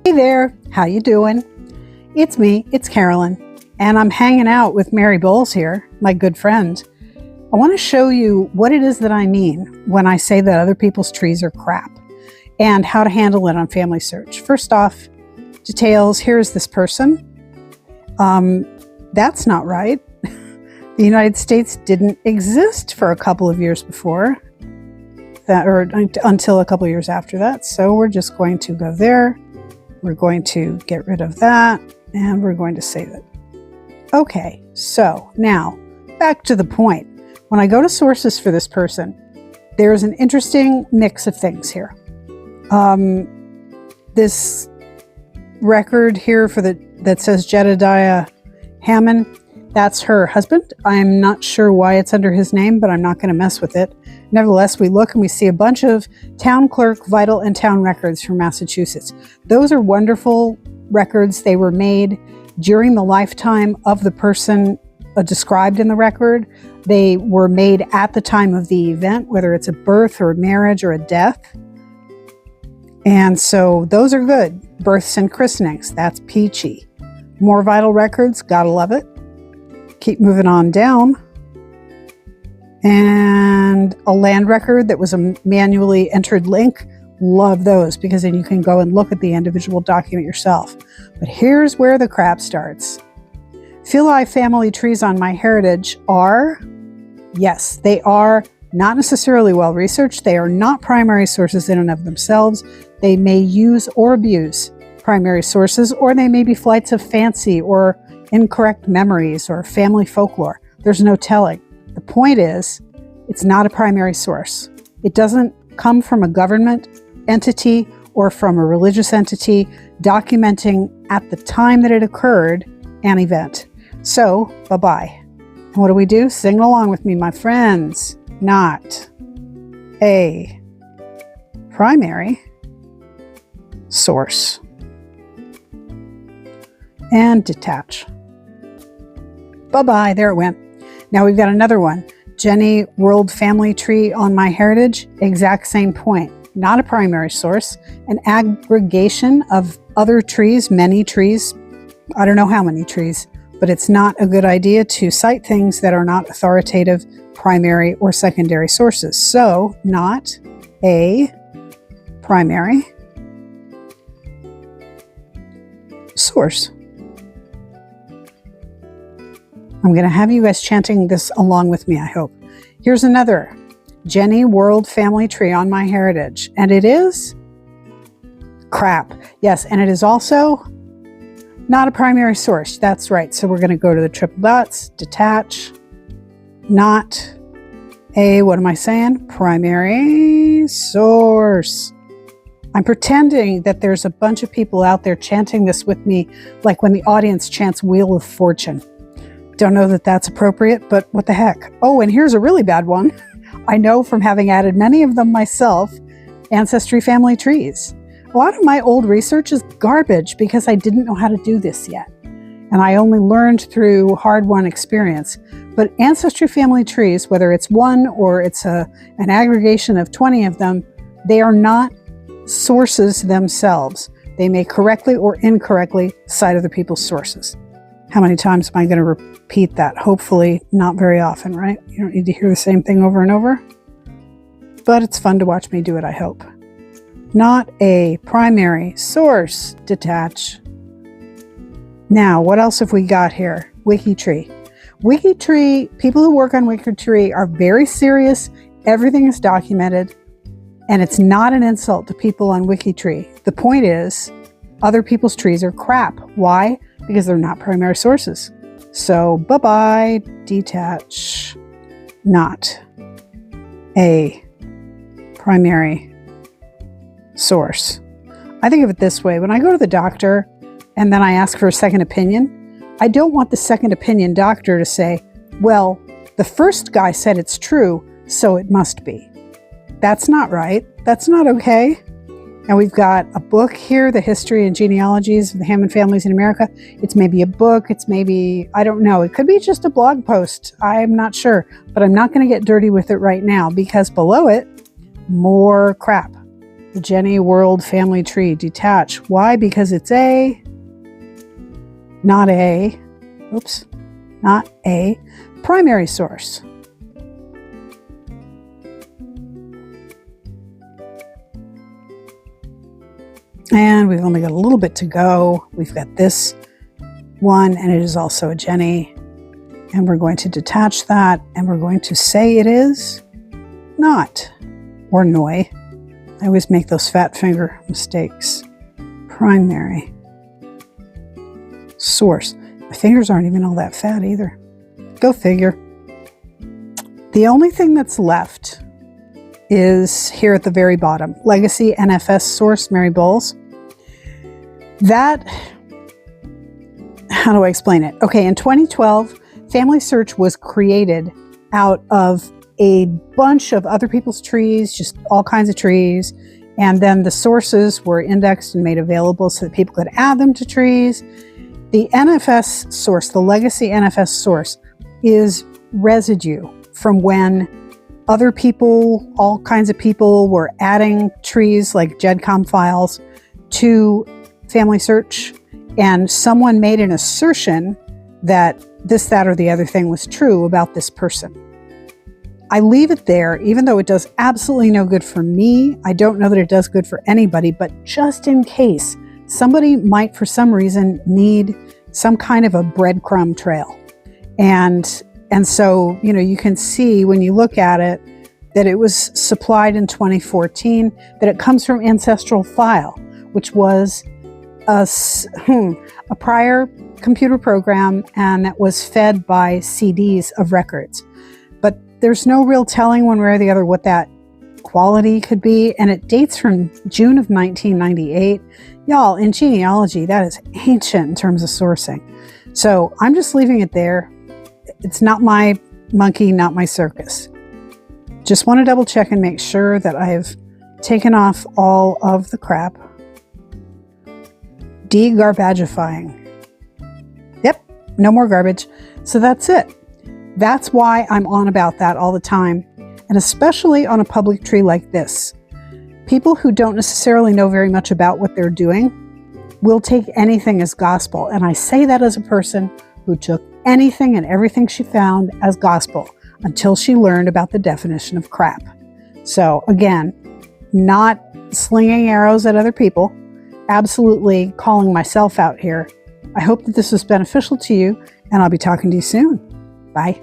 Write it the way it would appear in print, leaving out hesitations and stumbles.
Hey there, how you doing? It's me, it's Carolyn, and I'm hanging out with Mary Bowles here, my good friend. I want to show you what it is that I mean when I say that other people's trees are crap and how to handle it on FamilySearch. First off, details, here's this person. That's not right. The United States didn't exist for a couple of years before that, or until a couple of years after that. So we're just going to go there. We're going to get rid of that, and we're going to save it. Okay, so now back to the point. When I go to sources for this person, there's an interesting mix of things here. This record here that says Jedediah Hammond, that's her husband. I'm not sure why it's under his name, but I'm not going to mess with it. Nevertheless, we look and we see a bunch of town clerk, vital, and town records from Massachusetts. Those are wonderful records. They were made during the lifetime of the person described in the record. They were made at the time of the event, whether it's a birth or a marriage or a death. And so those are good. Births and christenings, that's peachy. More vital records, gotta love it. Keep moving on down. And a land record that was a manually entered link. Love those because then you can go and look at the individual document yourself. But here's where the crap starts. Phyli family trees on MyHeritage are, yes, they are not necessarily well researched. They are not primary sources in and of themselves. They may use or abuse primary sources, or they may be flights of fancy or incorrect memories or family folklore. There's no telling. The point is, it's not a primary source. It doesn't come from a government entity or from a religious entity documenting at the time that it occurred an event. So, bye-bye. And what do? Sing along with me, my friends. Not a primary source. And detach. Bye-bye, there it went. Now we've got another one. Jenny World Family Tree on MyHeritage, exact same point. Not a primary source, an aggregation of other trees, many trees. I don't know how many trees, but it's not a good idea to cite things that are not authoritative primary or secondary sources. So, not a primary source. I'm going to have you guys chanting this along with me, I hope. Here's another. Jenny World Family Tree on MyHeritage. And it is crap. Yes, and it is also not a primary source. That's right. So we're going to go to the triple dots, detach, not a, what am I saying? Primary source. I'm pretending that there's a bunch of people out there chanting this with me, like when the audience chants Wheel of Fortune. Don't know that that's appropriate, but what the heck. Oh, and here's a really bad one. I know from having added many of them myself, ancestry family trees. A lot of my old research is garbage because I didn't know how to do this yet. And I only learned through hard-won experience. But ancestry family trees, whether it's one or it's an aggregation of 20 of them, they are not sources themselves. They may correctly or incorrectly cite other people's sources. How many times am I going to repeat that? Hopefully not very often, right? You don't need to hear the same thing over and over. But it's fun to watch me do it, I hope. Not a primary source. Detach. Now, what else have we got here? Wikitree. Wikitree, people who work on Wikitree are very serious. Everything is documented. And it's not an insult to people on Wikitree. The point is, other people's trees are crap. Why? Because they're not primary sources. So, bye-bye, detach, not a primary source. I think of it this way. When I go to the doctor and then I ask for a second opinion, I don't want the second opinion doctor to say, well, the first guy said it's true, so it must be. That's not right. That's not okay. And we've got a book here, The History and Genealogies of the Hammond Families in America. It's maybe a book. It's maybe, I don't know. It could be just a blog post. I'm not sure. But I'm not going to get dirty with it right now because below it, more crap. The Jenny World Family Tree. Detach. Why? Because it's not a primary source. And we've only got a little bit to go. We've got this one, and it is also a Jenny. And we're going to detach that, and we're going to say it is not, or noi. I always make those fat finger mistakes. Primary source. My fingers aren't even all that fat either. Go figure. The only thing that's left is here at the very bottom. Legacy NFS source, Mary Bowles. That, how do I explain it? Okay, in 2012, FamilySearch was created out of a bunch of other people's trees, just all kinds of trees. And then the sources were indexed and made available so that people could add them to trees. The NFS source, the legacy NFS source, is residue from when other people, all kinds of people, were adding trees like GEDCOM files to FamilySearch, and someone made an assertion that this, that, or the other thing was true about this person. I leave it there, even though it does absolutely no good for me. I don't know that it does good for anybody, but just in case somebody might, for some reason, need some kind of a breadcrumb trail. And so, you know, you can see when you look at it that it was supplied in 2014, that it comes from Ancestral File, which was a prior computer program, and that was fed by CDs of records. But there's no real telling one way or the other what that quality could be, and it dates from June of 1998. Y'all, in genealogy, that is ancient in terms of sourcing. So I'm just leaving it there. It's not my monkey, not my circus. Just want to double check and make sure that I've taken off all of the crap. Degarbagifying. Yep, no more garbage. So that's it. That's why I'm on about that all the time, and especially on a public tree like this. People who don't necessarily know very much about what they're doing will take anything as gospel, and I say that as a person who took anything and everything she found as gospel until she learned about the definition of crap. So again, not slinging arrows at other people, absolutely calling myself out here. I hope that this was beneficial to you, and I'll be talking to you soon. Bye.